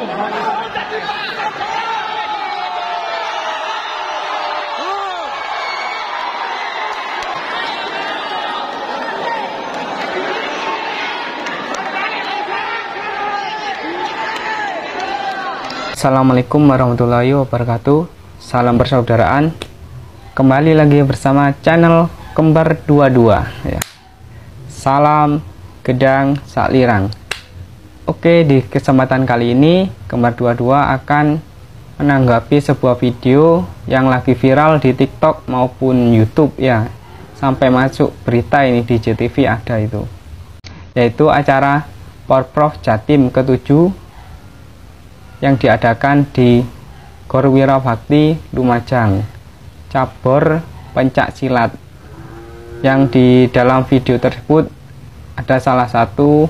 Assalamualaikum warahmatullahi wabarakatuh. Salam persaudaraan. Kembali lagi bersama channel Kembar 22 ya. Salam gedang saklirang. Oke, di kesempatan kali ini Kembar 22 akan menanggapi sebuah video yang lagi viral di TikTok maupun YouTube ya. Sampai masuk berita ini di JTV ada itu. Yaitu acara Porprov Jatim ke-7 yang diadakan di Gor Wirabakti Lumajang, cabur pencak silat. Yang di dalam video tersebut ada salah satu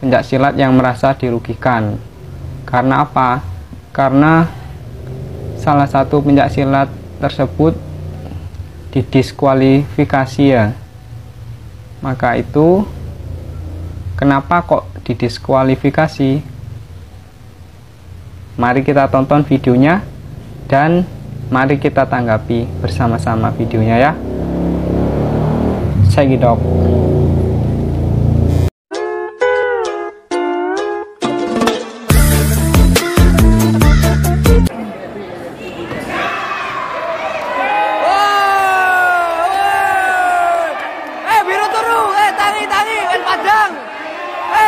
pencak silat yang merasa dirugikan. Karena apa? Karena salah satu pencak silat tersebut didiskualifikasi ya. Maka itu kenapa kok didiskualifikasi? Mari kita tonton videonya dan mari kita tanggapi bersama-sama videonya ya. Saya Gidok. Biru turu, tangi, wes padang.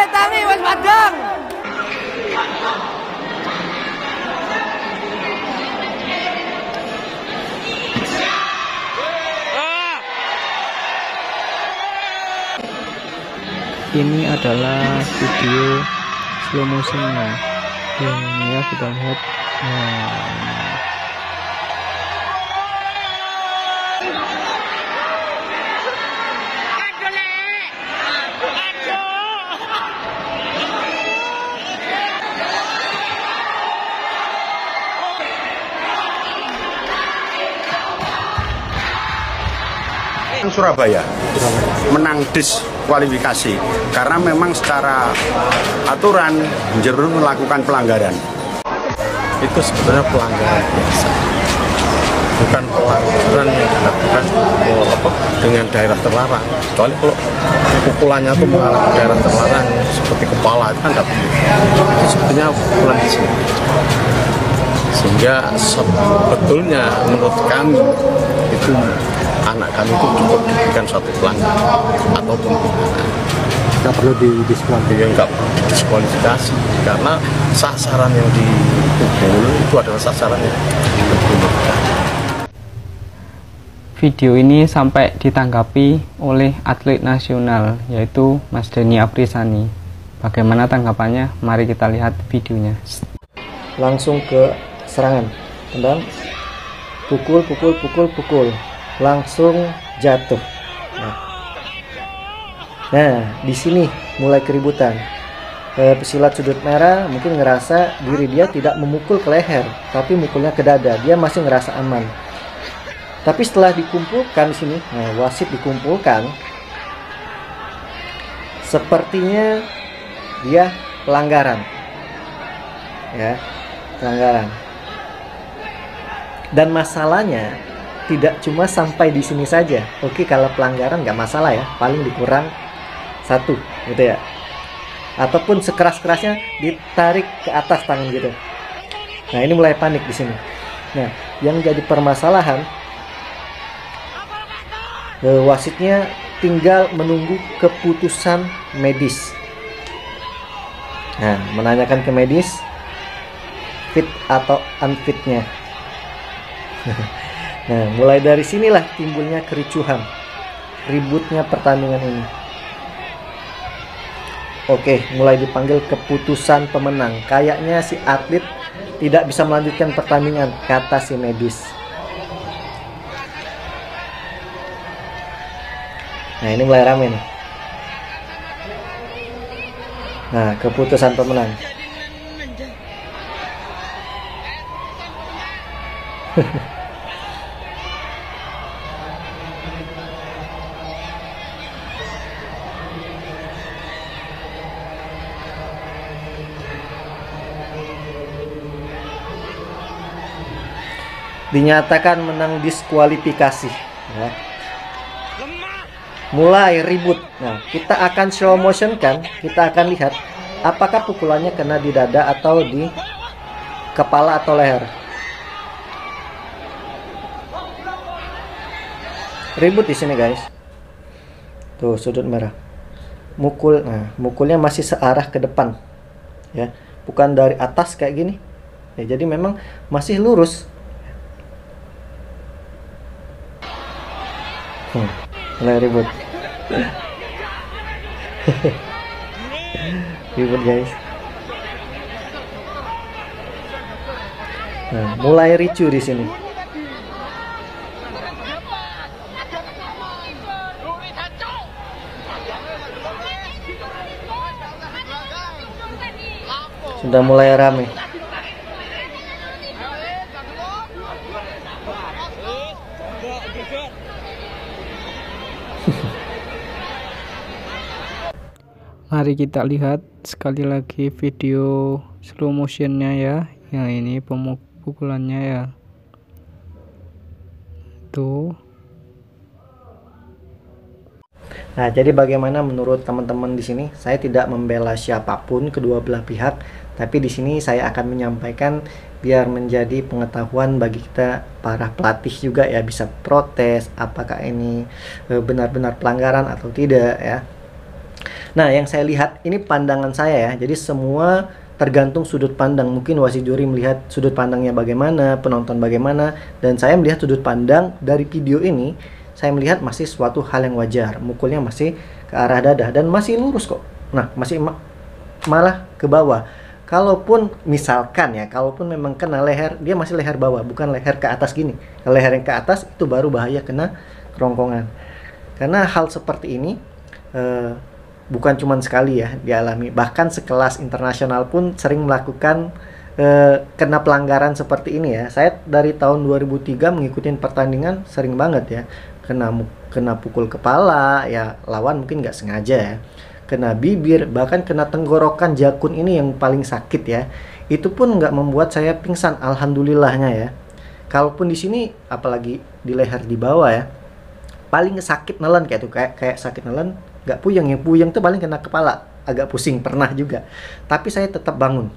Tangi, wes padang. Ini adalah video slow motionnya. Ini ya kita lihat. Surabaya menang diskualifikasi karena memang secara aturan Jerun melakukan pelanggaran. Itu sebenarnya pelanggaran biasa, bukan pelanggaran yang dilakukan dengan daerah terlarang. Kecuali kalau pukulannya itu mengalami daerah terlarang seperti kepala itu kan tidak boleh. Itu sebetulnya pukulan di sini. Sehingga sebetulnya menurut kami itu anak kami itu cukup diberikan suatu pelanggaran atau pembinaan. Nggak perlu didiskualifikasi. Ya, nggak perlu didiskualifikasi karena sasaran yang dipukul itu adalah sasaran yang diperlukan. Video ini sampai ditanggapi oleh atlet nasional yaitu Mas Denny Aprisani. Bagaimana tanggapannya? Mari kita lihat videonya. Langsung ke serangan, tendang, pukul, langsung jatuh. Nah, di sini mulai keributan. Pesilat sudut merah mungkin ngerasa diri dia tidak memukul ke leher, tapi mukulnya ke dada. Dia masih ngerasa aman. Tapi setelah dikumpulkan di sini, wasit dikumpulkan, sepertinya dia pelanggaran. Ya, pelanggaran. Dan masalahnya tidak cuma sampai di sini saja. Oke, kalau pelanggaran nggak masalah ya, paling dikurang 1 gitu ya. Ataupun sekeras-kerasnya ditarik ke atas tangan gitu. Nah, ini mulai panik di sini. Nah, yang jadi permasalahan, wasitnya tinggal menunggu keputusan medis. Nah, menanyakan ke medis fit atau unfitnya. Nah, mulai dari sinilah timbulnya kericuhan, ributnya pertandingan ini. Oke, mulai dipanggil keputusan pemenang. Kayaknya si atlet tidak bisa melanjutkan pertandingan, kata si medis. Nah, ini mulai rame nih. Nah, keputusan pemenang. dinyatakan menang diskualifikasi ya. Mulai ribut. Nah, kita akan slow motion kan, kita akan lihat apakah pukulannya kena di dada atau di kepala atau leher. Ribut di sini guys. Tuh sudut merah. Mukul. Nah, mukulnya masih searah ke depan. Ya, bukan dari atas kayak gini. Ya, jadi memang masih lurus. Mulai ribut. Ribut guys. Nah, mulai ricu di sini. Sudah mulai rame. Mari kita lihat sekali lagi video slow motionnya ya. Yang ini pemukulannya ya. Tuh. Nah, jadi bagaimana menurut teman-teman di sini? Saya tidak membela siapapun kedua belah pihak, tapi di sini saya akan menyampaikan biar menjadi pengetahuan bagi kita para pelatih juga ya, bisa protes apakah ini benar-benar pelanggaran atau tidak ya. Nah, yang saya lihat ini pandangan saya ya. Jadi semua tergantung sudut pandang. Mungkin wasit juri melihat sudut pandangnya bagaimana, penonton bagaimana, dan saya melihat sudut pandang dari video ini. Saya melihat masih suatu hal yang wajar. Mukulnya masih ke arah dada dan masih lurus kok. Nah, masih malah ke bawah. Kalaupun misalkan ya, kalaupun memang kena leher, dia masih leher bawah, bukan leher ke atas gini. Kalau leher yang ke atas itu baru bahaya kena kerongkongan. Karena hal seperti ini bukan cuma sekali ya dialami. Bahkan sekelas internasional pun sering melakukan kena pelanggaran seperti ini ya. Saya dari tahun 2003 mengikuti pertandingan sering banget ya. Kena pukul kepala ya, lawan mungkin nggak sengaja ya, kena bibir, bahkan kena tenggorokan jakun ini yang paling sakit ya. Itu pun nggak membuat saya pingsan, alhamdulillahnya ya. Kalaupun di sini apalagi di leher di bawah ya, paling sakit nelen kayak tuh, kayak sakit nelen, nggak puyeng. Yang puyeng tuh paling kena kepala, agak pusing pernah juga, tapi saya tetap bangun.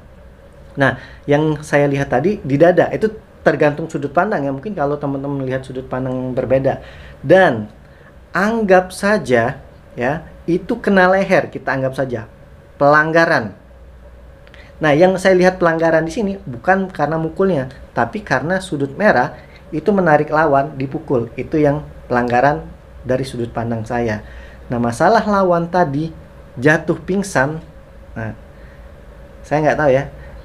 Nah, yang saya lihat tadi di dada itu tergantung sudut pandang ya. Mungkin kalau teman-teman melihat sudut pandang yang berbeda. Dan anggap saja ya, itu kena leher, kita anggap saja pelanggaran. Nah, yang saya lihat pelanggaran di sini bukan karena mukulnya, tapi karena sudut merah itu menarik lawan dipukul. Itu yang pelanggaran dari sudut pandang saya. Nah, masalah lawan tadi jatuh pingsan, nah, saya nggak tahu ya.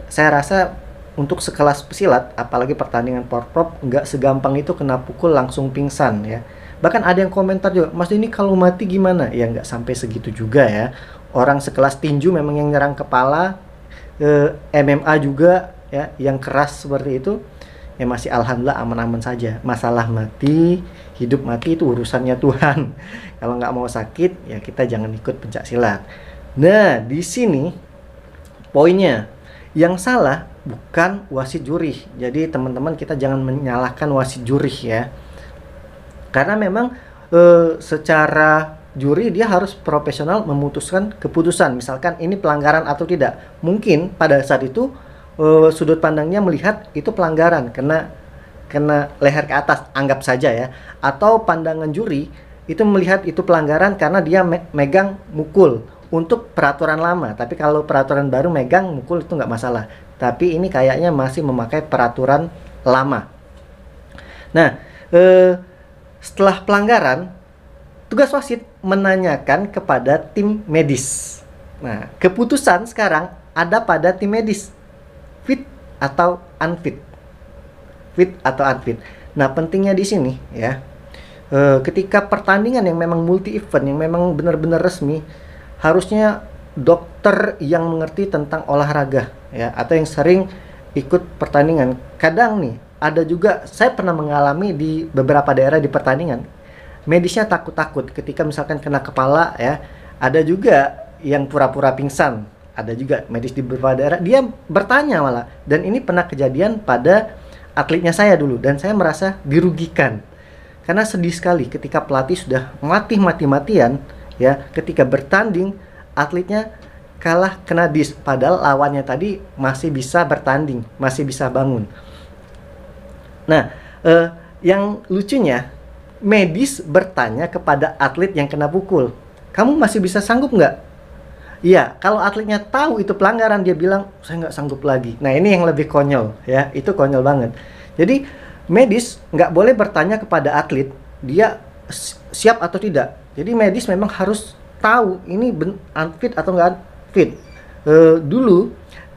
Saya rasa untuk sekelas pesilat, apalagi pertandingan porprov, nggak segampang itu kena pukul langsung pingsan ya. Bahkan ada yang komentar juga, Mas ini kalau mati gimana? Ya nggak sampai segitu juga ya. Orang sekelas tinju memang yang nyerang kepala, MMA juga ya, yang keras seperti itu, ya masih alhamdulillah aman-aman saja. Masalah mati, hidup mati itu urusannya Tuhan. Kalau nggak mau sakit, ya kita jangan ikut pencak silat. Nah, di sini poinnya. Yang salah bukan wasit juri. Jadi teman-teman kita jangan menyalahkan wasit juri ya. Karena memang secara juri dia harus profesional memutuskan keputusan. Misalkan ini pelanggaran atau tidak. Mungkin pada saat itu sudut pandangnya melihat itu pelanggaran kena leher ke atas, anggap saja ya. Atau pandangan juri itu melihat itu pelanggaran karena dia megang mukul untuk peraturan lama. Tapi kalau peraturan baru megang mukul itu nggak masalah. Tapi ini kayaknya masih memakai peraturan lama. Nah, setelah pelanggaran, tugas wasit menanyakan kepada tim medis. Nah, keputusan sekarang ada pada tim medis, fit atau unfit, fit atau unfit. Nah, pentingnya di sini ya, ketika pertandingan yang memang multi event, yang memang benar-benar resmi, harusnya dokter yang mengerti tentang olahraga ya, atau yang sering ikut pertandingan. Kadang nih ada juga, saya pernah mengalami di beberapa daerah di pertandingan, medisnya takut-takut ketika misalkan kena kepala ya. Ada juga yang pura-pura pingsan, ada juga medis di beberapa daerah dia bertanya malah. Dan ini pernah kejadian pada atletnya saya dulu, dan saya merasa dirugikan. Karena sedih sekali ketika pelatih sudah mati-matian ya, ketika bertanding atletnya kalah kena dis, padahal lawannya tadi masih bisa bertanding, masih bisa bangun. Nah, yang lucunya, medis bertanya kepada atlet yang kena pukul, kamu masih bisa sanggup nggak? Iya, kalau atletnya tahu itu pelanggaran, dia bilang, saya nggak sanggup lagi. Nah, ini yang lebih konyol ya, itu konyol banget. Jadi, medis nggak boleh bertanya kepada atlet, dia siap atau tidak. Jadi, medis memang harus tahu ini unfit atau nggak unfit. Dulu,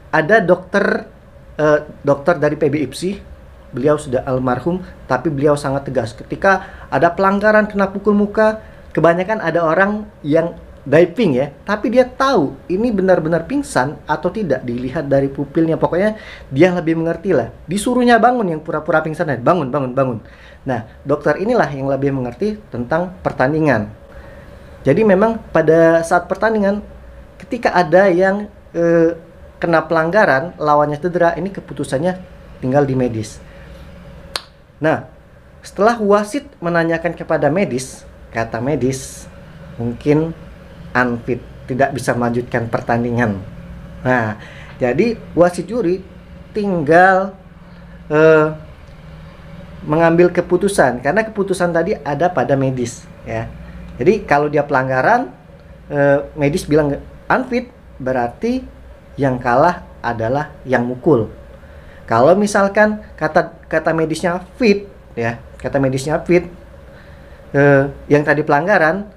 ada dokter dari PBIPSI, beliau sudah almarhum, tapi beliau sangat tegas. Ketika ada pelanggaran kena pukul muka, kebanyakan ada orang yang diving ya, tapi dia tahu ini benar-benar pingsan atau tidak, dilihat dari pupilnya. Pokoknya dia lebih mengerti lah. Disuruhnya bangun yang pura-pura pingsan, bangun. Nah, dokter inilah yang lebih mengerti tentang pertandingan. Jadi memang pada saat pertandingan, ketika ada yang kena pelanggaran, lawannya cedera, ini keputusannya tinggal di medis. Nah, setelah wasit menanyakan kepada medis, kata medis mungkin unfit, tidak bisa melanjutkan pertandingan. Nah, jadi wasit juri tinggal mengambil keputusan, karena keputusan tadi ada pada medis ya. Jadi kalau dia pelanggaran, medis bilang unfit, berarti yang kalah adalah yang mukul. Kalau misalkan kata medisnya fit ya, kata medisnya fit, yang tadi pelanggaran,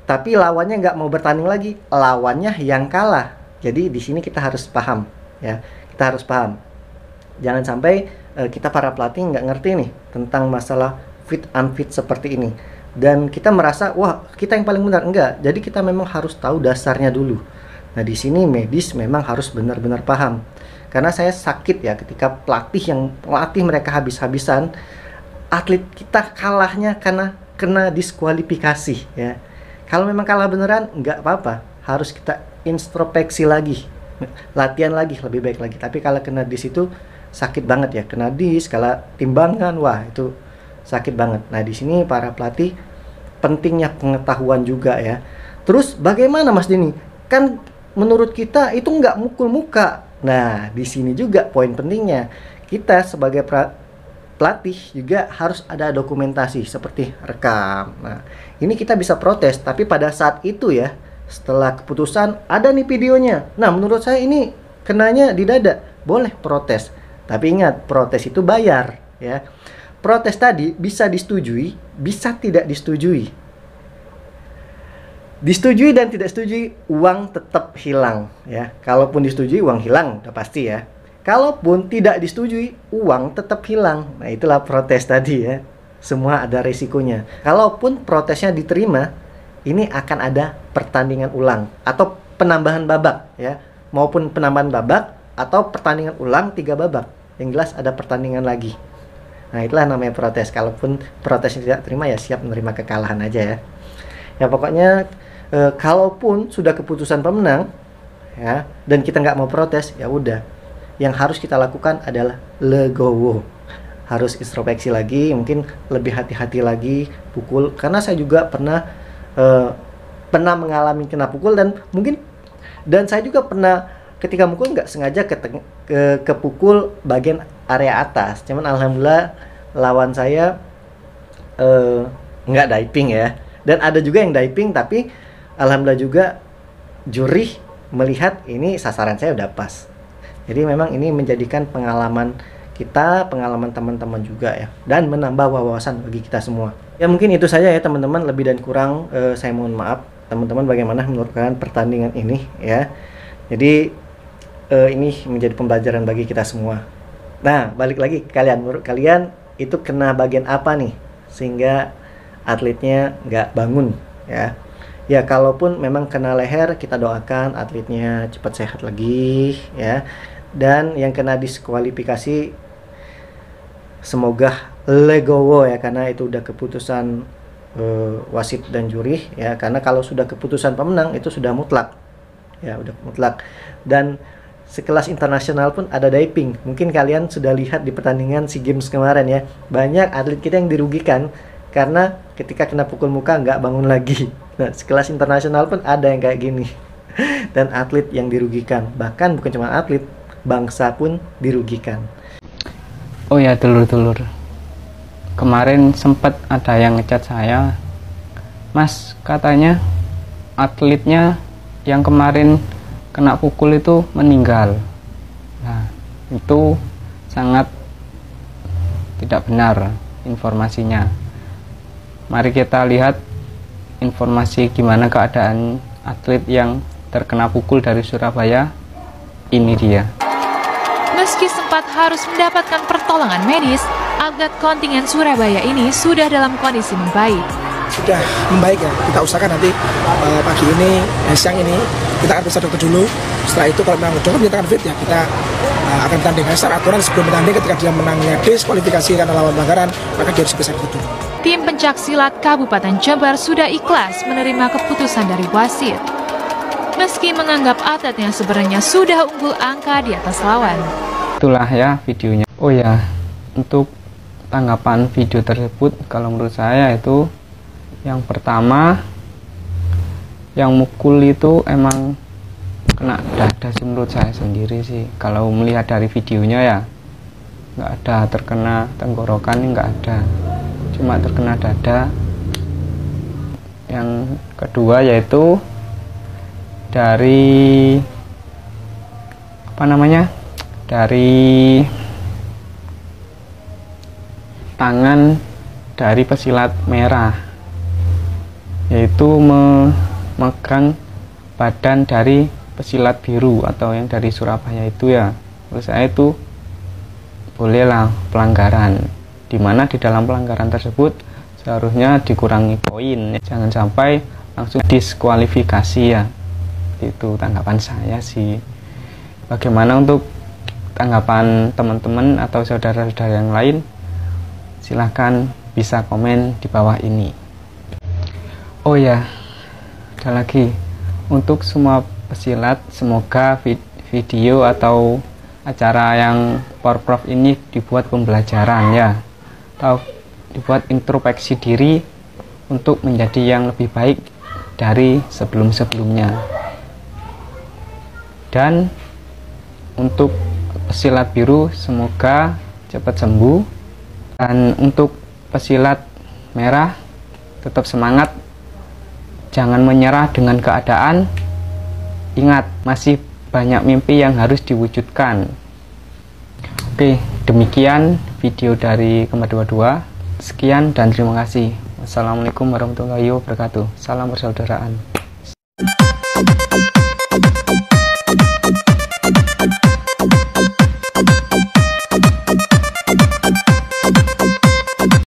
tapi lawannya nggak mau bertanding lagi, lawannya yang kalah. Jadi di sini kita harus paham ya, kita harus paham. Jangan sampai kita para pelatih nggak ngerti nih tentang masalah fit unfit seperti ini, dan kita merasa wah kita yang paling benar. Enggak, jadi kita memang harus tahu dasarnya dulu. Nah, di sini medis memang harus benar-benar paham. Karena saya sakit ya ketika pelatih yang melatih mereka habis-habisan, atlet kita kalahnya karena kena diskualifikasi ya. Kalau memang kalah beneran, nggak apa-apa, harus kita introspeksi lagi, latihan lagi, lebih baik lagi. Tapi kalau kena dis itu sakit banget ya, kena dis, kalau timbangan, wah itu sakit banget. Nah, di sini para pelatih pentingnya pengetahuan juga ya. Terus bagaimana Mas Denny? Kan menurut kita itu nggak mukul muka. Nah, di sini juga poin pentingnya. Kita sebagai pelatih juga harus ada dokumentasi seperti rekam. Nah, ini kita bisa protes, tapi pada saat itu ya, setelah keputusan ada nih videonya. Nah, menurut saya ini kenanya di dada, boleh protes. Tapi ingat, protes itu bayar ya. Protes tadi bisa disetujui, bisa tidak disetujui. Disetujui dan tidak setujui, uang tetap hilang ya. Kalaupun disetujui, uang hilang, udah pasti ya. Kalaupun tidak disetujui, uang tetap hilang. Nah, itulah protes tadi ya. Semua ada resikonya. Kalaupun protesnya diterima, ini akan ada pertandingan ulang atau penambahan babak ya. Maupun penambahan babak atau pertandingan ulang 3 babak. Yang jelas ada pertandingan lagi. Nah, itulah namanya protes. Kalaupun protesnya tidak terima, ya siap menerima kekalahan aja ya. Ya pokoknya kalaupun sudah keputusan pemenang ya, dan kita nggak mau protes, ya udah. Yang harus kita lakukan adalah legowo. Harus introspeksi lagi, mungkin lebih hati-hati lagi pukul. Karena saya juga pernah mengalami kena pukul, dan saya juga pernah ketika mukul nggak sengaja kepukul bagian area atas. Cuman alhamdulillah lawan saya nggak diving ya. Dan ada juga yang diving, tapi alhamdulillah juga juri melihat ini sasaran saya udah pas. Jadi memang ini menjadikan pengalaman kita, pengalaman teman-teman juga ya, dan menambah wawasan bagi kita semua. Ya mungkin itu saja ya teman-teman, lebih dan kurang saya mohon maaf. Teman-teman bagaimana menurut kalian pertandingan ini ya. Jadi ini menjadi pembelajaran bagi kita semua. Nah, balik lagi ke kalian, menurut kalian itu kena bagian apa nih sehingga atletnya nggak bangun ya. Ya kalaupun memang kena leher, kita doakan atletnya cepat sehat lagi ya. Dan yang kena diskualifikasi semoga legowo ya, karena itu udah keputusan wasit dan juri ya. Karena kalau sudah keputusan pemenang itu sudah mutlak ya, udah mutlak. Dan sekelas internasional pun ada diving. Mungkin kalian sudah lihat di pertandingan SEA Games kemarin ya, banyak atlet kita yang dirugikan karena ketika kena pukul muka nggak bangun lagi. Nah, sekelas internasional pun ada yang kayak gini. Dan atlet yang dirugikan, bahkan bukan cuma atlet, bangsa pun dirugikan. Oh ya dulur-dulur, kemarin sempat ada yang ngechat saya, Mas, katanya atletnya yang kemarin kena pukul itu meninggal. Nah, itu sangat tidak benar informasinya. Mari kita lihat informasi gimana keadaan atlet yang terkena pukul dari Surabaya. Ini dia. Meski sempat harus mendapatkan pertolongan medis, atlet kontingen Surabaya ini sudah dalam kondisi membaik. Sudah membaik ya, kita usahakan nanti pagi ini, siang ini kita akan periksa dokter dulu. Setelah itu kalau memang dokter menyatakan fit ya, kita akan bertanding. Secara aturan sebelum bertanding, ketika dia menangnya diskualifikasi karena lawan pelanggaran, maka dia harus diperiksa dulu. Tim pencaksilat Kabupaten Jember sudah ikhlas menerima keputusan dari wasit, meski menganggap atletnya sebenarnya sudah unggul angka di atas lawan. Itulah ya videonya. Oh ya, untuk tanggapan video tersebut, kalau menurut saya itu yang pertama, yang mukul itu emang kena dada sih menurut saya sendiri sih. Kalau melihat dari videonya ya, nggak ada terkena tenggorokan, nggak ada, cuma terkena dada. Yang kedua yaitu dari dari tangan dari pesilat merah, yaitu memegang badan dari pesilat biru atau yang dari Surabaya itu ya. Menurut saya itu bolehlah pelanggaran, dimana di dalam pelanggaran tersebut seharusnya dikurangi poin, jangan sampai langsung diskualifikasi ya. Itu tanggapan saya sih. Bagaimana untuk tanggapan teman-teman atau saudara-saudara yang lain? Silahkan bisa komen di bawah ini. Oh ya, ada lagi, untuk semua pesilat, semoga video atau acara yang Porprov ini dibuat pembelajaran ya, atau dibuat introspeksi diri untuk menjadi yang lebih baik dari sebelum-sebelumnya. Dan untuk pesilat biru semoga cepat sembuh, dan untuk pesilat merah tetap semangat, jangan menyerah dengan keadaan. Ingat, masih banyak mimpi yang harus diwujudkan. Oke, demikian video dari Kembar 22. Sekian dan terima kasih. Wassalamualaikum warahmatullahi wabarakatuh. Salam persaudaraan.